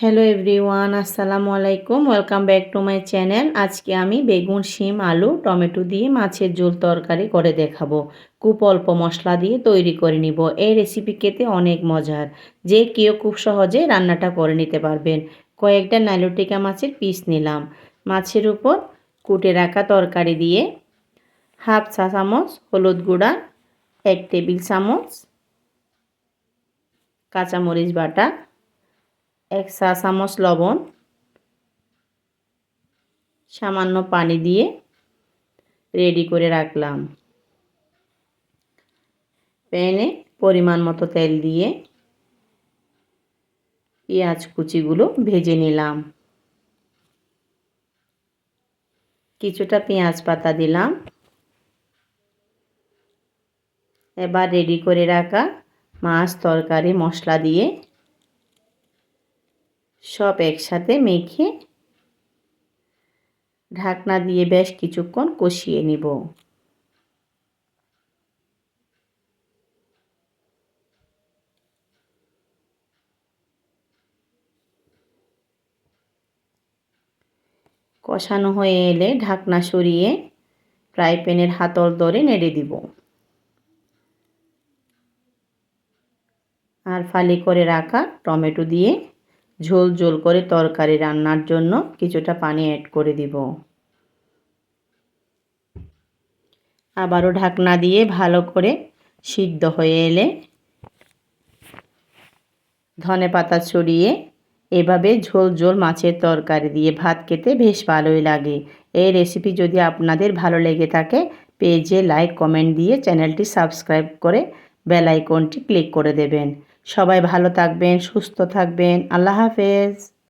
Hello everyone, আসসালামু আলাইকুম। Welcome back to my channel. আজকে আমি বেগুন, শিম, আলু, টমেটো দিয়ে মাছের ঝোল তরকারি করে দেখাবো। খুব অল্প মশলা দিয়ে তৈরি করে নিব। এই রেসিপি খেতে অনেক মজার, যে কেউ খুব সহজে রান্নাটা করে নিতে পারবেন। কয়েকটা নাইলোটিকা মাছের পিস নিলাম। মাছের উপর কুটে রাখা তরকারি দিয়ে হাফ চা চামচ হলুদ গুঁড়া, 1 টেবিল চামচ কাঁচামরিচ বাটা, 1 চা চামচ লবণ, সামান্য পানি দিয়ে রেডি করে রাখলাম। প্যানে পরিমাণ মতো তেল দিয়ে পেঁয়াজ কুচিগুলো ভেজে নিলাম। কিছুটা পেঁয়াজ পাতা দিলাম। এবার রেডি করে রাখা মাছ তরকারি মশলা দিয়ে সব একসাথে মেখে ঢাকনা দিয়ে বেশ কিছুক্ষণ কষিয়ে নিব। কষানো হয়ে এলে ঢাকনা সরিয়ে ফ্রাই প্যানের হাতল ধরে নেড়ে দিব। আর ফালি করে রাখা টমেটো দিয়ে ঝোল ঝোল করে তরকারি রান্নার জন্য কিছুটা পানি অ্যাড করে দিব। আবারও ঢাকনা দিয়ে ভালো করে সিদ্ধ হয়ে এলে ধনেপাতা ছড়িয়ে এভাবে ঝোল ঝোল মাছের তরকারি দিয়ে ভাত খেতে বেশ ভালোই লাগে। এই রেসিপি যদি আপনাদের ভালো লেগে থাকে, পেজে লাইক কমেন্ট দিয়ে চ্যানেলটি সাবস্ক্রাইব করে বেল আইকনটি ক্লিক করে দেবেন। সবাই ভালো থাকবেন, সুস্থ থাকবেন। আল্লাহ হাফেজ।